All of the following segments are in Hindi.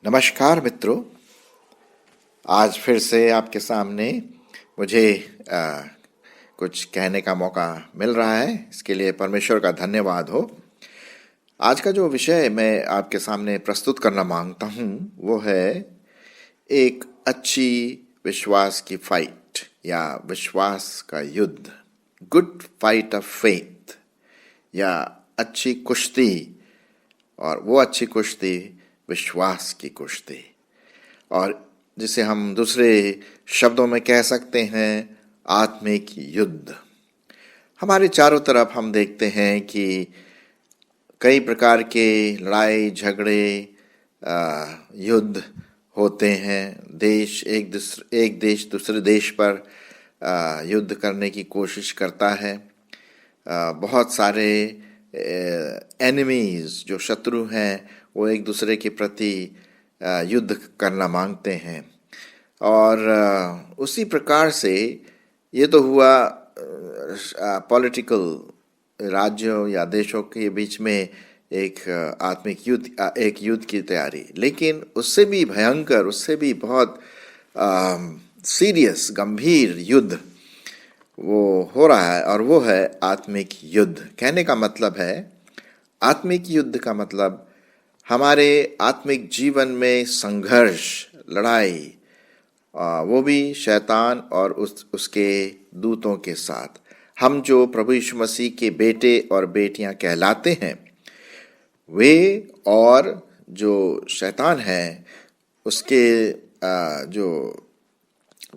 नमस्कार मित्रों। आज फिर से आपके सामने मुझे कुछ कहने का मौका मिल रहा है। इसके लिए परमेश्वर का धन्यवाद हो। आज का जो विषय मैं आपके सामने प्रस्तुत करना मांगता हूँ वो है एक अच्छी विश्वास की फाइट या विश्वास का युद्ध, गुड फाइट ऑफ फेथ या अच्छी कुश्ती, और वो अच्छी कुश्ती विश्वास की कुश्ती, और जिसे हम दूसरे शब्दों में कह सकते हैं आत्मिक युद्ध। हमारे चारों तरफ हम देखते हैं कि कई प्रकार के लड़ाई झगड़े, युद्ध होते हैं। एक देश दूसरे देश पर युद्ध करने की कोशिश करता है। बहुत सारे एनिमीज जो शत्रु हैं वो एक दूसरे के प्रति युद्ध करना मांगते हैं, और उसी प्रकार से ये तो हुआ पॉलिटिकल राज्यों या देशों के बीच में एक आत्मिक युद्ध, एक युद्ध की तैयारी। लेकिन उससे भी भयंकर, उससे भी बहुत सीरियस, गंभीर युद्ध वो हो रहा है, और वो है आत्मिक युद्ध। कहने का मतलब है, आत्मिक युद्ध का मतलब हमारे आत्मिक जीवन में संघर्ष, लड़ाई, वो भी शैतान और उसके दूतों के साथ। हम जो प्रभु यीशु मसीह के बेटे और बेटियां कहलाते हैं, वे और जो शैतान है उसके जो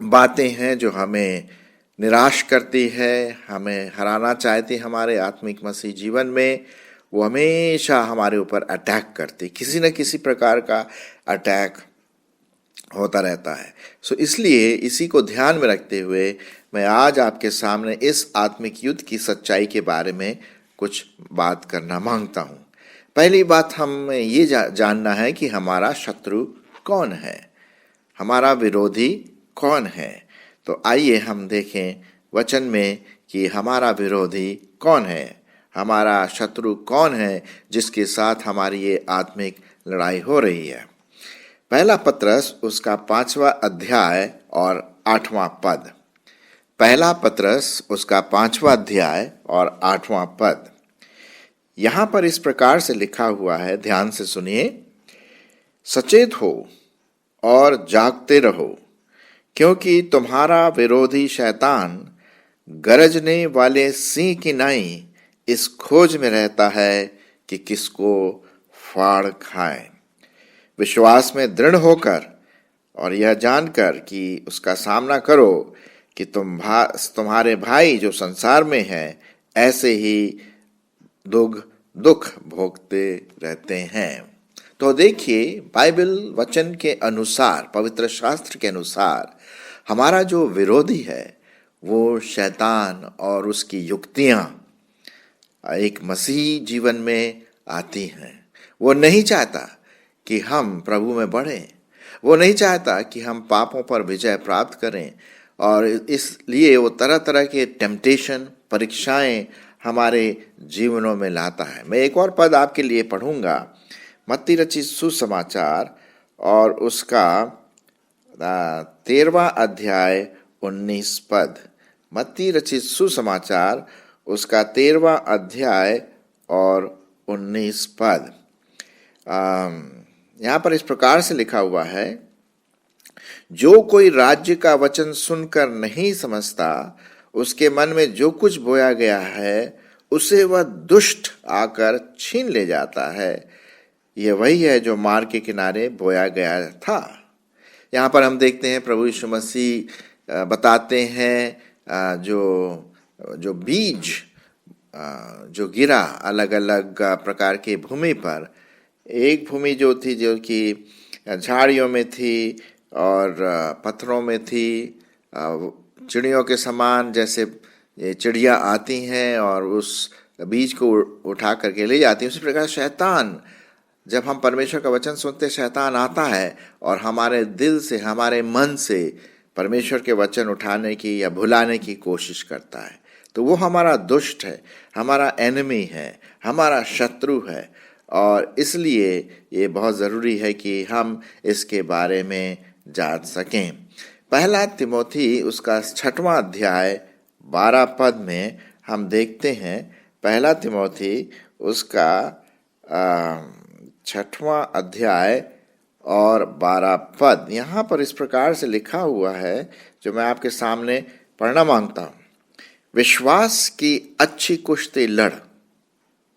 बातें हैं जो हमें निराश करती है, हमें हराना चाहती हमारे आत्मिक मसीह जीवन में, वो हमेशा हमारे ऊपर अटैक करती, किसी न किसी प्रकार का अटैक होता रहता है। इसलिए इसी को ध्यान में रखते हुए मैं आज आपके सामने इस आत्मिक युद्ध की सच्चाई के बारे में कुछ बात करना मांगता हूँ। पहली बात हमें ये जानना है कि हमारा शत्रु कौन है, हमारा विरोधी कौन है। तो आइए हम देखें वचन में कि हमारा विरोधी कौन है, हमारा शत्रु कौन है जिसके साथ हमारी ये आत्मिक लड़ाई हो रही है। पहला पत्रस उसका 5वां अध्याय और 8वां पद। पहला पत्रस उसका 5वां अध्याय और 8वां पद। यहाँ पर इस प्रकार से लिखा हुआ है, ध्यान से सुनिए। सचेत हो और जागते रहो, क्योंकि तुम्हारा विरोधी शैतान गरजने वाले सिंह की नाई इस खोज में रहता है कि किसको फाड़ खाए। विश्वास में दृढ़ होकर और यह जानकर कि उसका सामना करो कि तुम्हारे भाई जो संसार में हैं ऐसे ही दुख भोगते रहते हैं। तो देखिए, बाइबल वचन के अनुसार, पवित्र शास्त्र के अनुसार, हमारा जो विरोधी है वो शैतान और उसकी युक्तियां एक मसीही जीवन में आती हैं। वो नहीं चाहता कि हम प्रभु में बढ़ें, वो नहीं चाहता कि हम पापों पर विजय प्राप्त करें, और इसलिए वो तरह तरह के टेम्पटेशन, परीक्षाएं हमारे जीवनों में लाता है। मैं एक और पद आपके लिए पढ़ूंगा, मत्ती रचित सुसमाचार और उसका 13वां अध्याय 19 पद। मत्ती रचित सुसमाचार उसका 13वां अध्याय और 19 पद। यहाँ पर इस प्रकार से लिखा हुआ है, जो कोई राज्य का वचन सुनकर नहीं समझता, उसके मन में जो कुछ बोया गया है उसे वह दुष्ट आकर छीन ले जाता है। यह वही है जो मार्ग के किनारे बोया गया था। यहाँ पर हम देखते हैं प्रभु यीशु मसीह बताते हैं जो बीज जो गिरा अलग अलग प्रकार के भूमि पर। एक भूमि जो थी जो कि झाड़ियों में थी और पत्थरों में थी, चिड़ियों के समान, जैसे ये चिड़िया आती हैं और उस बीज को उठा करके ले जाती हैं, उसी प्रकार शैतान, जब हम परमेश्वर का वचन सुनते, शैतान आता है और हमारे दिल से, हमारे मन से परमेश्वर के वचन उठाने की या भुलाने की कोशिश करता है। तो वो हमारा दुष्ट है, हमारा एनिमी है, हमारा शत्रु है। और इसलिए ये बहुत ज़रूरी है कि हम इसके बारे में जान सकें। पहला तिमोथी उसका 6वां अध्याय 12 पद में हम देखते हैं। पहला तिमोथी उसका 6वां अध्याय और 12 पद, यहाँ पर इस प्रकार से लिखा हुआ है, जो मैं आपके सामने पढ़ना मांगता हूँ। विश्वास की अच्छी कुश्ती लड़।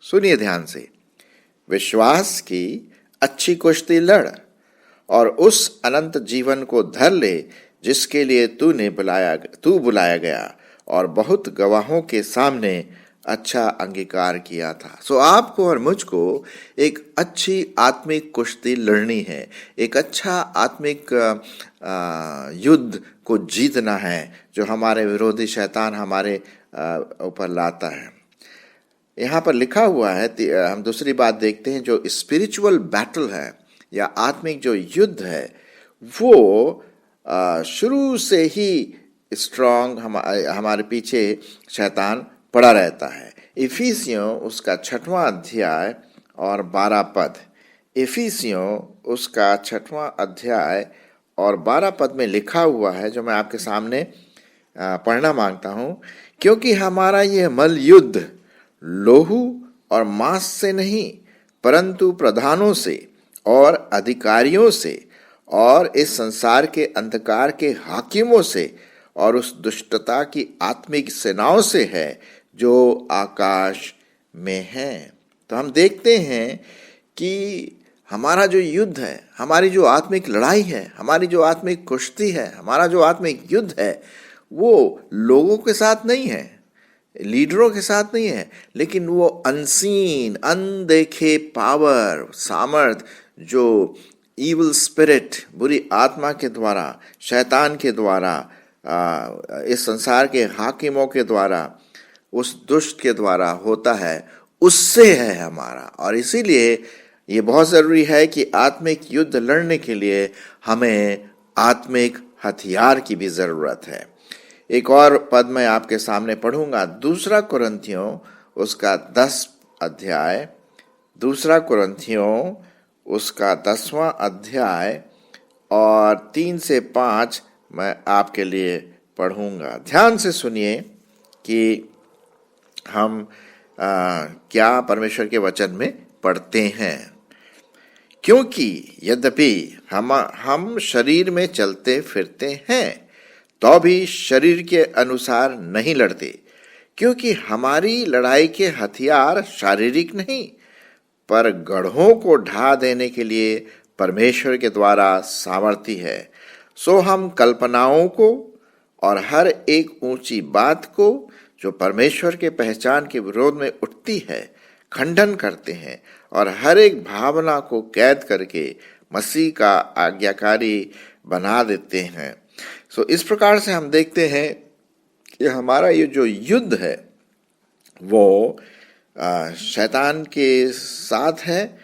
सुनिए ध्यान से। विश्वास की अच्छी कुश्ती लड़ और उस अनंत जीवन को धर ले जिसके लिए तू बुलाया गया और बहुत गवाहों के सामने अच्छा अंगीकार किया था। सो आपको और मुझको एक अच्छी आत्मिक कुश्ती लड़नी है, एक अच्छा आत्मिक युद्ध को जीतना है जो हमारे विरोधी शैतान हमारे ऊपर लाता है। यहाँ पर लिखा हुआ है, हम दूसरी बात देखते हैं, जो स्पिरिचुअल बैटल है या आत्मिक जो युद्ध है वो शुरू से ही स्ट्रांग हमारे पीछे शैतान पड़ा रहता है। इफिसियों उसका 6वां अध्याय और 12 पद। इफिसियों उसका 6वां अध्याय और 12 पद में लिखा हुआ है, जो मैं आपके सामने पढ़ना मांगता हूँ। क्योंकि हमारा यह मल युद्ध लोहू और मांस से नहीं, परंतु प्रधानों से और अधिकारियों से और इस संसार के अंधकार के हाकिमों से और उस दुष्टता की आत्मिक सेनाओं से है जो आकाश में है। तो हम देखते हैं कि हमारा जो युद्ध है, हमारी जो आत्मिक लड़ाई है, हमारी जो आत्मिक कुश्ती है, हमारा जो आत्मिक युद्ध है, वो लोगों के साथ नहीं है, लीडरों के साथ नहीं है, लेकिन वो अनसीन, अनदेखे पावर, सामर्थ, जो ईवल स्पिरिट, बुरी आत्मा के द्वारा, शैतान के द्वारा, इस संसार के हाकिमों के द्वारा, उस दुष्ट के द्वारा होता है, उससे है हमारा। और इसीलिए ये बहुत ज़रूरी है कि आत्मिक युद्ध लड़ने के लिए हमें आत्मिक हथियार की भी ज़रूरत है। एक और पद मैं आपके सामने पढ़ूंगा, 2 कुरिन्थियों उसका 10 अध्याय, 2 कुरिन्थियों उसका 10वां अध्याय और 3 से 5 मैं आपके लिए पढ़ूंगा। ध्यान से सुनिए कि हम क्या परमेश्वर के वचन में पढ़ते हैं। क्योंकि यद्यपि हम शरीर में चलते फिरते हैं तो भी शरीर के अनुसार नहीं लड़ते, क्योंकि हमारी लड़ाई के हथियार शारीरिक नहीं पर गढ़ों को ढा देने के लिए परमेश्वर के द्वारा सामर्थी है। सो हम कल्पनाओं को और हर एक ऊंची बात को जो परमेश्वर के पहचान के विरोध में उठती है खंडन करते हैं और हर एक भावना को कैद करके मसीह का आज्ञाकारी बना देते हैं। सो इस प्रकार से हम देखते हैं कि हमारा ये जो युद्ध है वो शैतान के साथ है,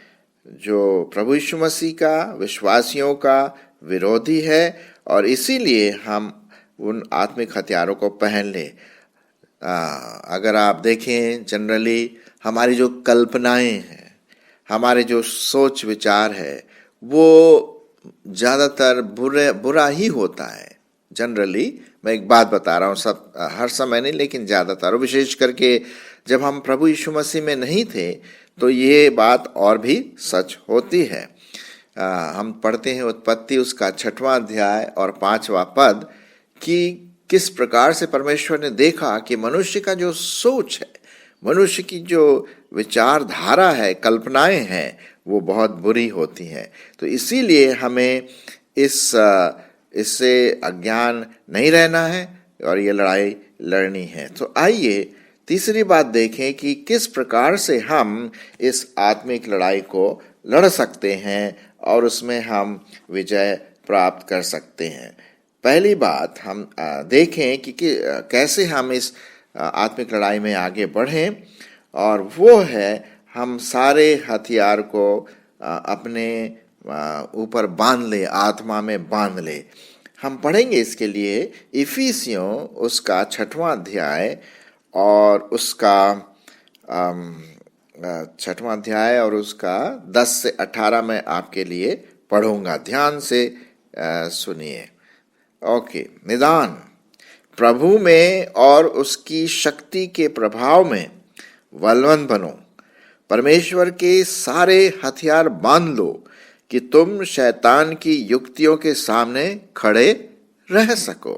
जो प्रभु यीशु मसीह का, विश्वासियों का विरोधी है। और इसीलिए हम उन आत्मिक हथियारों को पहन ले। अगर आप देखें, जनरली हमारी जो कल्पनाएं हैं, हमारे जो सोच विचार है, वो ज़्यादातर बुरा ही होता है। जनरली मैं एक बात बता रहा हूँ, सब हर समय नहीं, लेकिन ज़्यादातर, और विशेष करके जब हम प्रभु यीशु मसीह में नहीं थे तो ये बात और भी सच होती है। हम पढ़ते हैं उत्पत्ति उसका 6वां अध्याय और 5वां पद कि किस प्रकार से परमेश्वर ने देखा कि मनुष्य का जो सोच है, मनुष्य की जो विचारधारा है, कल्पनाएं हैं, वो बहुत बुरी होती हैं। तो इसीलिए हमें इससे अज्ञान नहीं रहना है और ये लड़ाई लड़नी है। तो आइए तीसरी बात देखें कि किस प्रकार से हम इस आत्मिक लड़ाई को लड़ सकते हैं और उसमें हम विजय प्राप्त कर सकते हैं। पहली बात हम देखें कि कैसे हम इस आत्मिक लड़ाई में आगे बढ़ें, और वो है हम सारे हथियार को अपने ऊपर बांध ले, आत्मा में बांध ले। हम पढ़ेंगे इसके लिए इफिसियों उसका 6वां अध्याय और उसका 6वां अध्याय और उसका 10 से 18 में आपके लिए पढ़ूंगा, ध्यान से सुनिए। ओके, निदान प्रभु में और उसकी शक्ति के प्रभाव में बलवान बनो, परमेश्वर के सारे हथियार बांध लो कि तुम शैतान की युक्तियों के सामने खड़े रह सको,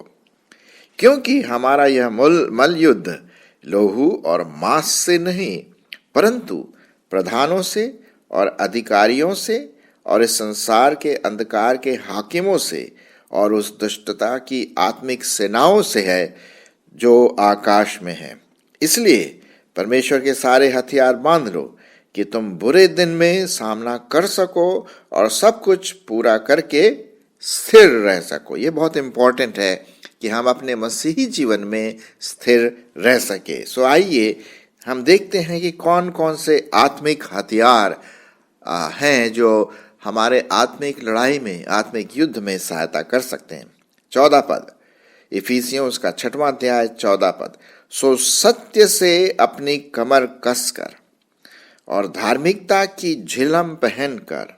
क्योंकि हमारा यह मल युद्ध लोहू और मांस से नहीं परंतु प्रधानों से और अधिकारियों से और इस संसार के अंधकार के हाकिमों से और उस दुष्टता की आत्मिक सेनाओं से है जो आकाश में है। इसलिए परमेश्वर के सारे हथियार बांध लो कि तुम बुरे दिन में सामना कर सको और सब कुछ पूरा करके स्थिर रह सको। ये बहुत इंपॉर्टेंट है कि हम अपने मसीही जीवन में स्थिर रह सके। सो आइए हम देखते हैं कि कौन कौन से आत्मिक हथियार हैं जो हमारे आत्मिक लड़ाई में, आत्मिक युद्ध में सहायता कर सकते हैं। 14 पद, इफिसियों उसका 6वां अध्याय 14 पद, सो सत्य से अपनी कमर कसकर और धार्मिकता की झिलम पहनकर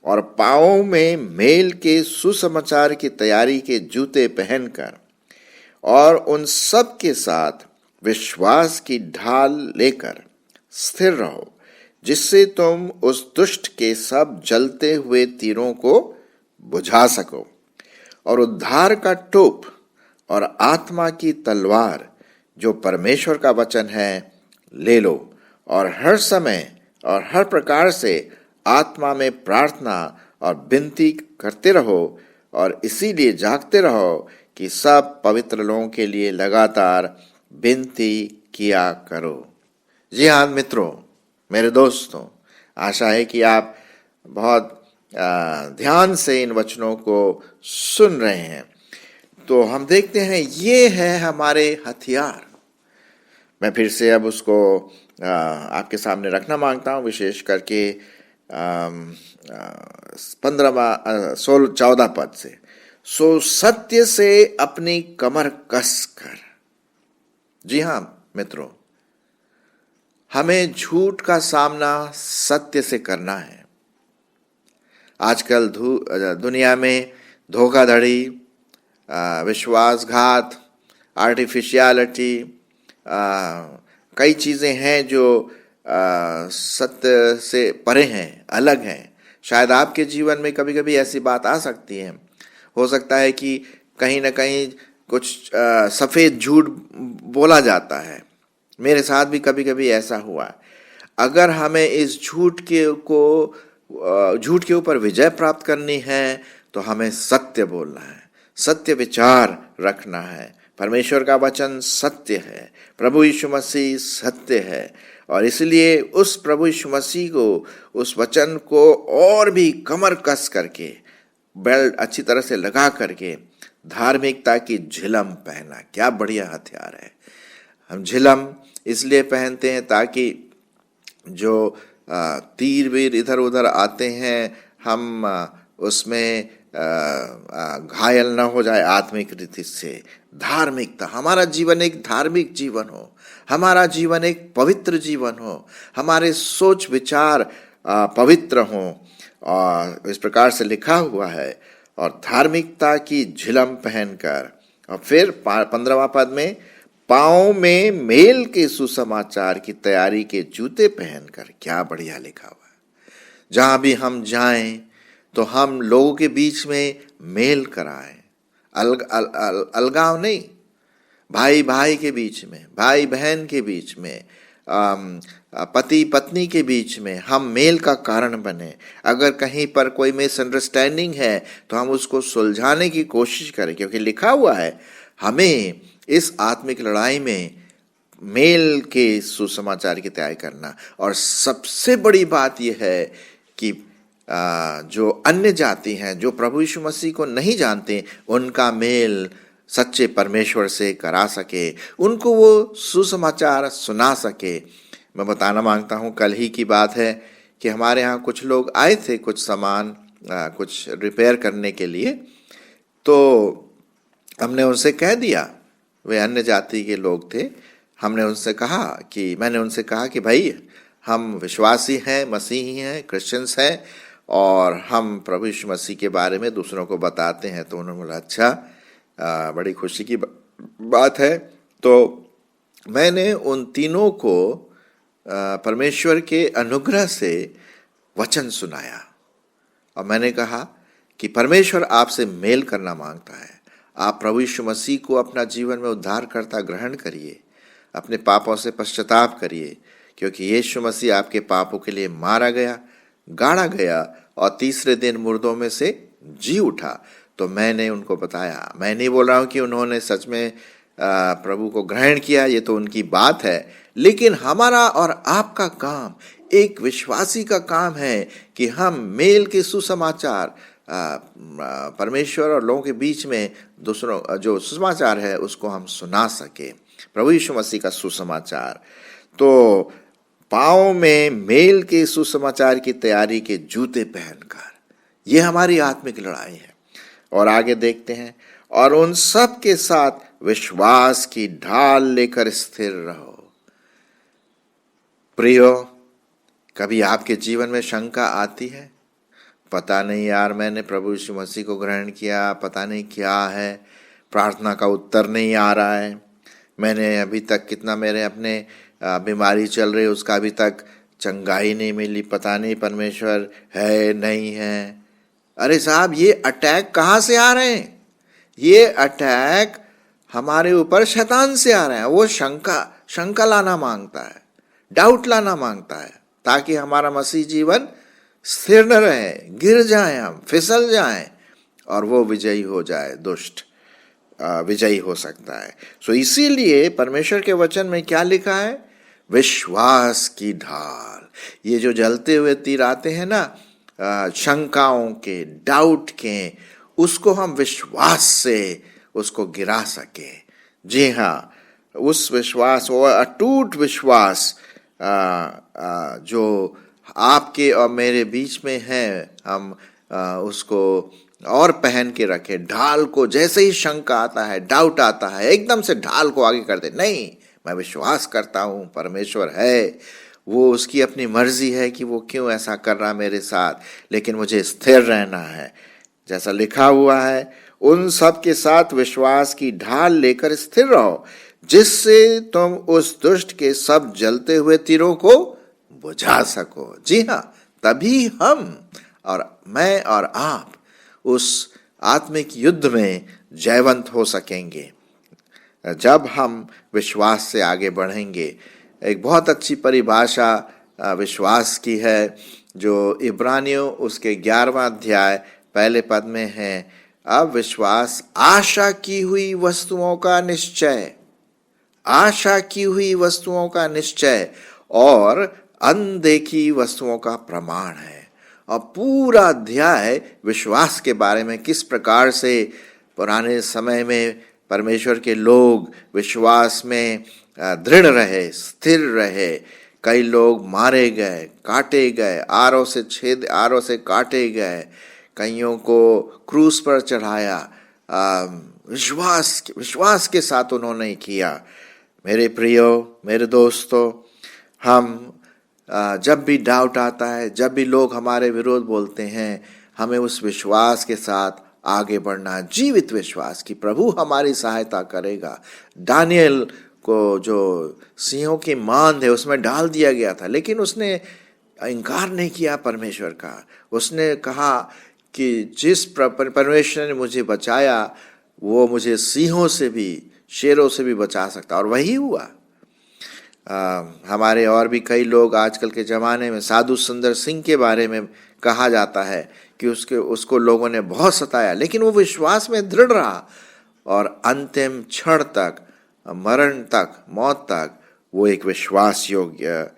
और पांवों में मेल के सुसमाचार की तैयारी के जूते पहनकर और उन सब के साथ विश्वास की ढाल लेकर स्थिर रहो, जिससे तुम उस दुष्ट के सब जलते हुए तीरों को बुझा सको, और उद्धार का टोप और आत्मा की तलवार जो परमेश्वर का वचन है ले लो, और हर समय और हर प्रकार से आत्मा में प्रार्थना और विनती करते रहो, और इसीलिए जागते रहो कि सब पवित्र लोगों के लिए लगातार विनती किया करो। जी हाँ मित्रों, मेरे दोस्तों, आशा है कि आप बहुत ध्यान से इन वचनों को सुन रहे हैं। तो हम देखते हैं ये है हमारे हथियार। मैं फिर से अब उसको आपके सामने रखना मांगता हूँ, विशेष करके 14 पद से, सो सत्य से अपनी कमर कस कर। जी हाँ मित्रों, हमें झूठ का सामना सत्य से करना है। आजकल दुनिया में धोखाधड़ी, विश्वासघात, आर्टिफिशियलिटी, कई चीज़ें हैं जो सत्य से परे हैं, अलग हैं। शायद आपके जीवन में कभी कभी ऐसी बात आ सकती है। हो सकता है कि कहीं ना कहीं कुछ सफ़ेद झूठ बोला जाता है। मेरे साथ भी कभी कभी ऐसा हुआ। अगर हमें इस झूठ के ऊपर विजय प्राप्त करनी है तो हमें सत्य बोलना है, सत्य विचार रखना है। परमेश्वर का वचन सत्य है, प्रभु यीशु मसीह सत्य है, और इसलिए उस प्रभु यीशु मसीह को, उस वचन को और भी कमर कस करके, बेल्ट अच्छी तरह से लगा करके धार्मिकता की झिलम पहना। क्या बढ़िया हथियार है। हम झिलम इसलिए पहनते हैं ताकि जो तीर वीर इधर उधर आते हैं, हम उसमें घायल न हो जाए आत्मिक रीति से। धार्मिकता, हमारा जीवन एक धार्मिक जीवन हो, हमारा जीवन एक पवित्र जीवन हो, हमारे सोच विचार पवित्र हों, और इस प्रकार से लिखा हुआ है। और धार्मिकता की झिलम पहनकर, और फिर 15वां पद में, पाँव में मेल के सुसमाचार की तैयारी के जूते पहनकर। क्या बढ़िया लिखा हुआ है। जहां भी हम जाएं तो हम लोगों के बीच में मेल कराएं, अलगाव नहीं। भाई भाई के बीच में, भाई बहन के बीच में, पति पत्नी के बीच में हम मेल का कारण बने। अगर कहीं पर कोई मिसअंडरस्टैंडिंग है तो हम उसको सुलझाने की कोशिश करें, क्योंकि लिखा हुआ है हमें इस आत्मिक लड़ाई में मेल के सुसमाचार की तैयारी करना। और सबसे बड़ी बात यह है कि जो अन्य जाति हैं, जो प्रभु यीशु मसीह को नहीं जानते, उनका मेल सच्चे परमेश्वर से करा सके, उनको वो सुसमाचार सुना सके। मैं बताना मांगता हूँ, कल ही की बात है कि हमारे यहाँ कुछ लोग आए थे कुछ सामान कुछ रिपेयर करने के लिए। तो हमने उनसे कह दिया, वे अन्य जाति के लोग थे, मैंने उनसे कहा कि भाई हम विश्वासी हैं, मसीही हैं, क्रिश्चियंस हैं, और हम प्रभु यीशु मसीह के बारे में दूसरों को बताते हैं। तो उन्होंने बोला अच्छा, बड़ी खुशी की बात है। तो मैंने उन तीनों को परमेश्वर के अनुग्रह से वचन सुनाया और मैंने कहा कि परमेश्वर आपसे मेल करना मांगता है। आप प्रभु यीशु मसीह को अपना जीवन में उद्धारकर्ता ग्रहण करिए, अपने पापों से पश्चाताप करिए, क्योंकि यीशु मसीह आपके पापों के लिए मारा गया, गाड़ा गया और तीसरे दिन मुर्दों में से जी उठा। तो मैंने उनको बताया, मैं नहीं बोल रहा हूँ कि उन्होंने सच में प्रभु को ग्रहण किया, ये तो उनकी बात है, लेकिन हमारा और आपका काम, एक विश्वासी का काम है कि हम मेल के सुसमाचार परमेश्वर और लोगों के बीच में दूसरों जो सुसमाचार है उसको हम सुना सके, प्रभु यीशु मसीह का सुसमाचार। तो पाँव में मेल के सुसमाचार की तैयारी के जूते पहनकर, ये हमारी आत्मिक लड़ाई है। और आगे देखते हैं, और उन सब के साथ विश्वास की ढाल लेकर स्थिर रहो। प्रियो, कभी आपके जीवन में शंका आती है, पता नहीं यार, मैंने प्रभु यीशु मसीह को ग्रहण किया, पता नहीं क्या है, प्रार्थना का उत्तर नहीं आ रहा है, मैंने अभी तक कितना, मेरे अपने बीमारी चल रही उसका अभी तक चंगाई नहीं मिली, पता नहीं परमेश्वर है नहीं है। अरे साहब, ये अटैक कहाँ से आ रहे हैं? ये अटैक हमारे ऊपर शैतान से आ रहे हैं। वो शंका लाना मांगता है, डाउट लाना मांगता है, ताकि हमारा मसीह जीवन स्थिर न रहे, गिर जाएं, हम फिसल जाएं और वो विजयी हो जाए, दुष्ट विजयी हो सकता है। सो इसीलिए परमेश्वर के वचन में क्या लिखा है? विश्वास की ढाल। ये जो जलते हुए तीर आते हैं ना, शंकाओं के, डाउट के, उसको हम विश्वास से उसको गिरा सके। जी हाँ, उस विश्वास, वो अटूट विश्वास जो आपके और मेरे बीच में है, हम उसको और पहन के रखे। ढाल को जैसे ही शंका आता है, डाउट आता है, एकदम से ढाल को आगे कर दे। नहीं, मैं विश्वास करता हूँ परमेश्वर है, वो उसकी अपनी मर्जी है कि वो क्यों ऐसा कर रहा मेरे साथ, लेकिन मुझे स्थिर रहना है। जैसा लिखा हुआ है, उन सब के साथ विश्वास की ढाल लेकर स्थिर रहो, जिससे तुम उस दुष्ट के सब जलते हुए तीरों को बुझा सको। जी हाँ, तभी हम और मैं और आप उस आत्मिक युद्ध में जयवंत हो सकेंगे, जब हम विश्वास से आगे बढ़ेंगे। एक बहुत अच्छी परिभाषा विश्वास की है, जो इब्रानियों उसके 11वां अध्याय पहले पद में है। अब विश्वास आशा की हुई वस्तुओं का निश्चय, आशा की हुई वस्तुओं का निश्चय और अनदेखी वस्तुओं का प्रमाण है। और पूरा अध्याय विश्वास के बारे में, किस प्रकार से पुराने समय में परमेश्वर के लोग विश्वास में दृढ़ रहे, स्थिर रहे। कई लोग मारे गए, काटे गए, आरों से काटे गए, कईयों को क्रूस पर चढ़ाया। विश्वास के साथ उन्होंने किया। मेरे प्रियो, मेरे दोस्तों, हम जब भी डाउट आता है, जब भी लोग हमारे विरोध बोलते हैं, हमें उस विश्वास के साथ आगे बढ़ना, जीवित विश्वास कि प्रभु हमारी सहायता करेगा। दानियल को जो सिंहों की मांद है उसमें डाल दिया गया था, लेकिन उसने इनकार नहीं किया परमेश्वर का। उसने कहा कि जिस परमेश्वर ने मुझे बचाया, वो मुझे सिंहों से भी, शेरों से भी बचा सकता, और वही हुआ। हमारे और भी कई लोग आजकल के ज़माने में, साधु सुंदर सिंह के बारे में कहा जाता है कि उसको लोगों ने बहुत सताया, लेकिन वो विश्वास में दृढ़ रहा और अंतिम क्षण तक, मरण तक, मौत तक वो एक विश्वास योग्य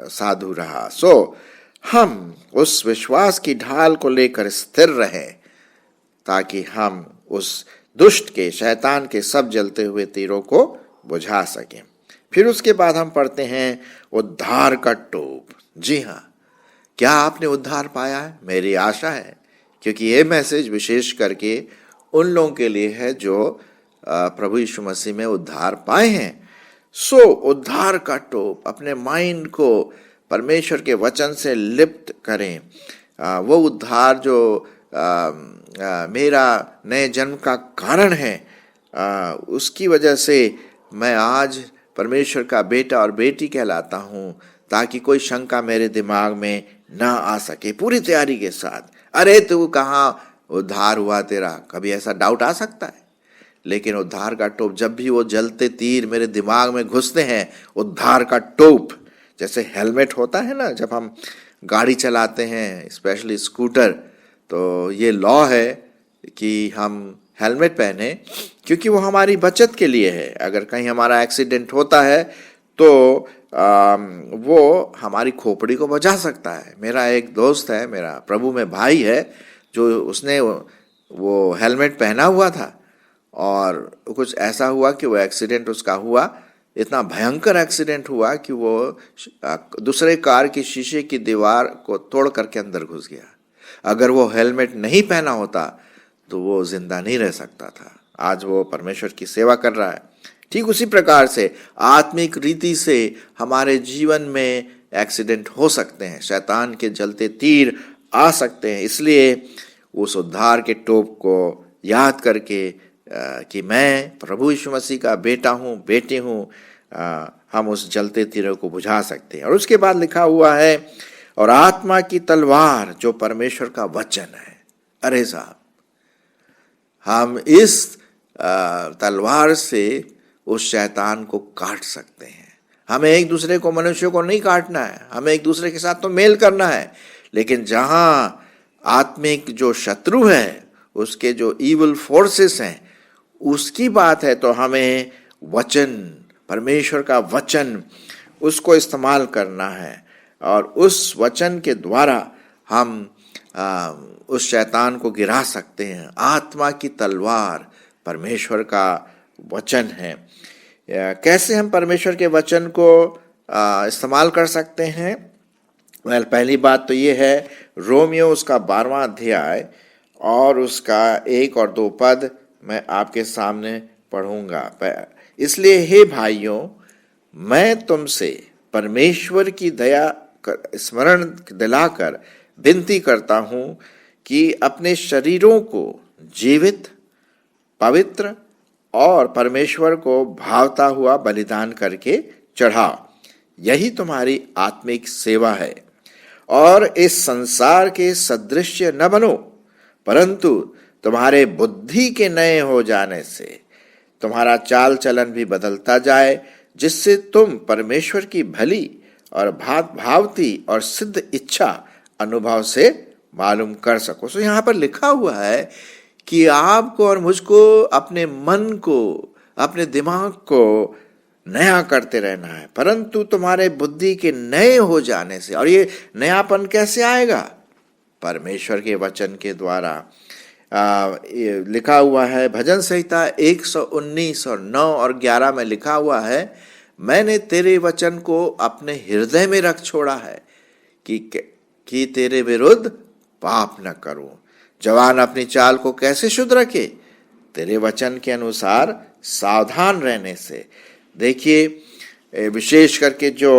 साधु रहा। सो हम उस विश्वास की ढाल को लेकर स्थिर रहें, ताकि हम उस दुष्ट के, शैतान के सब जलते हुए तीरों को बुझा सकें। फिर उसके बाद हम पढ़ते हैं उद्धार का टोप। जी हाँ, क्या आपने उद्धार पाया है? मेरी आशा है, क्योंकि ये मैसेज विशेष करके उन लोगों के लिए है जो प्रभु यीशु मसीह में उद्धार पाए हैं। सो उद्धार का टोप, अपने माइंड को परमेश्वर के वचन से लिप्त करें। वो उद्धार जो मेरा नए जन्म का कारण है, उसकी वजह से मैं आज परमेश्वर का बेटा और बेटी कहलाता हूँ, ताकि कोई शंका मेरे दिमाग में ना आ सके। पूरी तैयारी के साथ, अरे तू कहाँ उद्धार हुआ तेरा, कभी ऐसा डाउट आ सकता है। लेकिन उद्धार का टोप, जब भी वो जलते तीर मेरे दिमाग में घुसते हैं, उद्धार का टोप, जैसे हेलमेट होता है ना जब हम गाड़ी चलाते हैं, स्पेशली स्कूटर, तो ये लॉ है कि हम हेलमेट पहने, क्योंकि वो हमारी बचत के लिए है। अगर कहीं हमारा एक्सीडेंट होता है तो वो हमारी खोपड़ी को बचा सकता है। मेरा एक दोस्त है, मेरा प्रभु में भाई है, जो उसने वो हेलमेट पहना हुआ था और कुछ ऐसा हुआ कि वो एक्सीडेंट उसका हुआ, इतना भयंकर एक्सीडेंट हुआ कि वो दूसरे कार की शीशे की दीवार को तोड़ करके अंदर घुस गया। अगर वो हेलमेट नहीं पहना होता तो वो जिंदा नहीं रह सकता था। आज वो परमेश्वर की सेवा कर रहा है। ठीक उसी प्रकार से आत्मिक रीति से हमारे जीवन में एक्सीडेंट हो सकते हैं, शैतान के जलते तीर आ सकते हैं। इसलिए उस उद्धार के टोप को याद करके कि मैं प्रभु यीशु मसीह का बेटा हूँ, बेटी हूँ, हम उस जलते तीरों को बुझा सकते हैं। और उसके बाद लिखा हुआ है, और आत्मा की तलवार जो परमेश्वर का वचन है। अरे साहब, हम इस तलवार से उस शैतान को काट सकते हैं। हमें एक दूसरे को, मनुष्य को नहीं काटना है, हमें एक दूसरे के साथ तो मेल करना है। लेकिन जहां आत्मिक जो शत्रु है, उसके जो इविल फोर्सेस हैं, उसकी बात है, तो हमें वचन, परमेश्वर का वचन, उसको इस्तेमाल करना है। और उस वचन के द्वारा हम उस शैतान को गिरा सकते हैं। आत्मा की तलवार परमेश्वर का वचन है। कैसे हम परमेश्वर के वचन को इस्तेमाल कर सकते हैं? पहली बात तो ये है, रोमियो उसका 12वां अध्याय और उसका 1 और 2 पद मैं आपके सामने पढ़ूंगा। इसलिए हे भाइयों, मैं तुमसे परमेश्वर की दया स्मरण दिलाकर विनती करता हूं कि अपने शरीरों को जीवित, पवित्र और परमेश्वर को भावता हुआ बलिदान करके चढ़ाओ। यही तुम्हारी आत्मिक सेवा है। और इस संसार के सदृश्य न बनो, परंतु तुम्हारे बुद्धि के नए हो जाने से तुम्हारा चाल चलन भी बदलता जाए, जिससे तुम परमेश्वर की भली और भावती और सिद्ध इच्छा अनुभव से मालूम कर सको। सो यहाँ पर लिखा हुआ है कि आपको और मुझको अपने मन को, अपने दिमाग को नया करते रहना है, परंतु तुम्हारे बुद्धि के नए हो जाने से। और ये नयापन कैसे आएगा? परमेश्वर के वचन के द्वारा। लिखा हुआ है भजन संहिता 119 और 9 और 11 में लिखा हुआ है, मैंने तेरे वचन को अपने हृदय में रख छोड़ा है कि तेरे विरुद्ध पाप न करूं। जवान अपनी चाल को कैसे शुद्ध रखे? तेरे वचन के अनुसार सावधान रहने से। देखिए, विशेष करके जो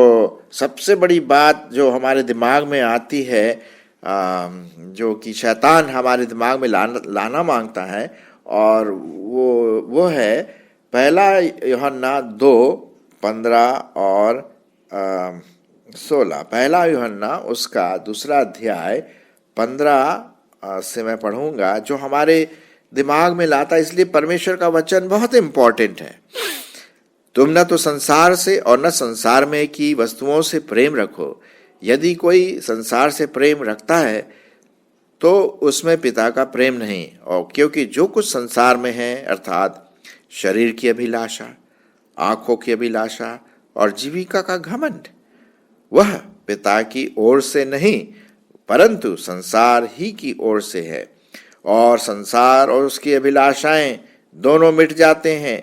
सबसे बड़ी बात जो हमारे दिमाग में आती है, जो कि शैतान हमारे दिमाग में लाना मांगता है, और वो है पहला यूहन्ना 2:15 और 16। पहला यूहन्ना उसका 2 अध्याय 15 से मैं पढ़ूंगा, जो हमारे दिमाग में लाता है। इसलिए परमेश्वर का वचन बहुत इंपॉर्टेंट है। तुम न तो संसार से और न संसार में की वस्तुओं से प्रेम रखो। यदि कोई संसार से प्रेम रखता है तो उसमें पिता का प्रेम नहीं। और क्योंकि जो कुछ संसार में है, अर्थात शरीर की अभिलाषा, आंखों की अभिलाषा और जीविका का घमंड, वह पिता की ओर से नहीं परंतु संसार ही की ओर से है। और संसार और उसकी अभिलाषाएं दोनों मिट जाते हैं,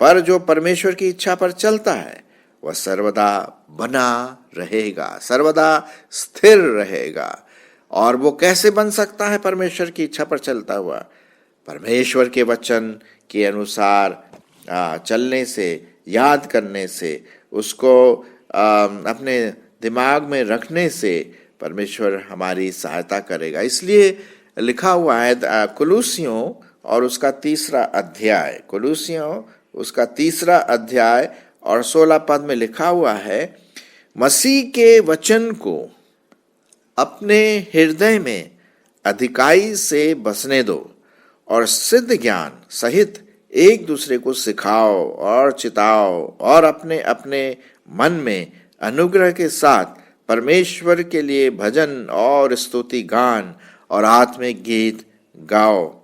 पर जो परमेश्वर की इच्छा पर चलता है वह सर्वदा बना रहेगा, सर्वदा स्थिर रहेगा। और वो कैसे बन सकता है परमेश्वर की इच्छा पर चलता हुआ? परमेश्वर के वचन के अनुसार चलने से, याद करने से, उसको अपने दिमाग में रखने से परमेश्वर हमारी सहायता करेगा। इसलिए लिखा हुआ है कुलुसियों और उसका 3 अध्याय, कुलुसियों उसका 3 अध्याय और 16 पद में लिखा हुआ है, मसीह के वचन को अपने हृदय में अधिकाई से बसने दो और सिद्ध ज्ञान सहित एक दूसरे को सिखाओ और चिताओ और अपने अपने मन में अनुग्रह के साथ परमेश्वर के लिए भजन और स्तुति गान और आत्मिक गीत गाओ।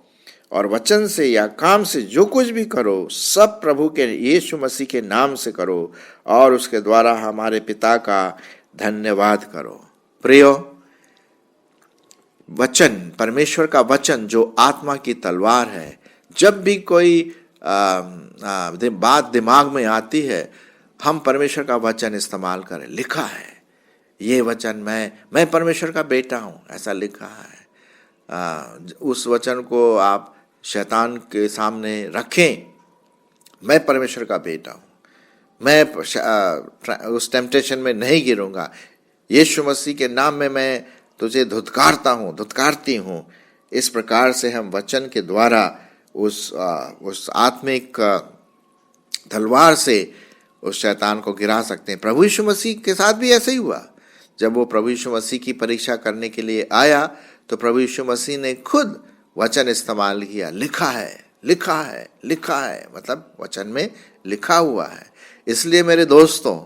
और वचन से या काम से जो कुछ भी करो सब प्रभु के यीशु मसीह के नाम से करो और उसके द्वारा हमारे पिता का धन्यवाद करो। प्रियो, वचन, परमेश्वर का वचन जो आत्मा की तलवार है, जब भी कोई बात दिमाग में आती है, हम परमेश्वर का वचन इस्तेमाल करें। लिखा है ये वचन, मैं परमेश्वर का बेटा हूँ, ऐसा लिखा है। उस वचन को आप शैतान के सामने रखें, मैं परमेश्वर का बेटा हूँ, मैं उस टेम्पटेशन में नहीं गिरूंगा, यीशु मसीह के नाम में मैं तुझे धुतकारती हूँ। इस प्रकार से हम वचन के द्वारा उस आत्मिक तलवार से उस शैतान को गिरा सकते हैं। प्रभु यीशु मसीह के साथ भी ऐसे ही हुआ। जब वो प्रभु यीशु मसीह की परीक्षा करने के लिए आया तो प्रभु यीशु मसीह ने खुद वचन इस्तेमाल किया। लिखा है, लिखा है, लिखा है, मतलब वचन में लिखा हुआ है। इसलिए मेरे दोस्तों,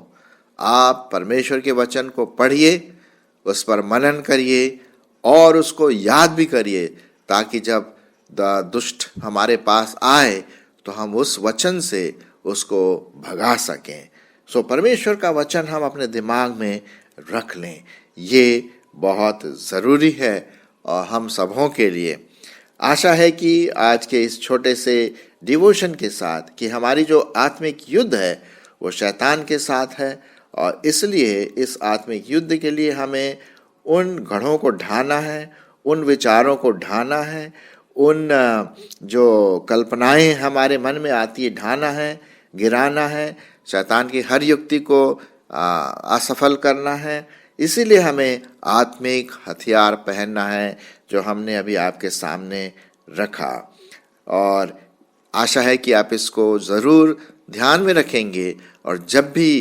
आप परमेश्वर के वचन को पढ़िए, उस पर मनन करिए और उसको याद भी करिए, ताकि जब दुष्ट हमारे पास आए तो हम उस वचन से उसको भगा सकें। सो परमेश्वर का वचन हम अपने दिमाग में रख लें, ये बहुत ज़रूरी है और हम सबों के लिए। आशा है कि आज के इस छोटे से डिवोशन के साथ कि हमारी जो आत्मिक युद्ध है वो शैतान के साथ है, और इसलिए इस आत्मिक युद्ध के लिए हमें उन गढ़ों को ढाना है, उन विचारों को ढाना है, उन जो कल्पनाएं हमारे मन में आती है ढाना है, गिराना है, शैतान की हर युक्ति को असफल करना है। इसीलिए हमें आत्मिक हथियार पहनना है जो हमने अभी आपके सामने रखा, और आशा है कि आप इसको ज़रूर ध्यान में रखेंगे। और जब भी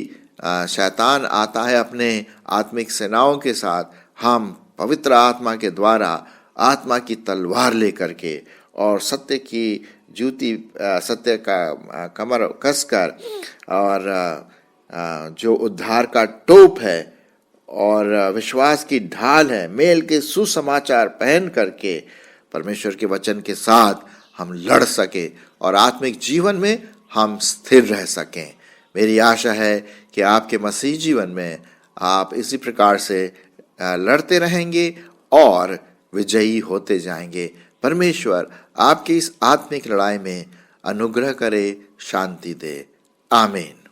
शैतान आता है अपने आत्मिक सेनाओं के साथ, हम पवित्र आत्मा के द्वारा आत्मा की तलवार लेकर के और सत्य की जूती, सत्य का कमर कसकर, और जो उद्धार का टोप है और विश्वास की ढाल है, मेल के सुसमाचार पहन करके परमेश्वर के वचन के साथ हम लड़ सके और आत्मिक जीवन में हम स्थिर रह सकें। मेरी आशा है कि आपके मसीह जीवन में आप इसी प्रकार से लड़ते रहेंगे और विजयी होते जाएंगे। परमेश्वर आपकी इस आत्मिक लड़ाई में अनुग्रह करे, शांति दे। आमीन।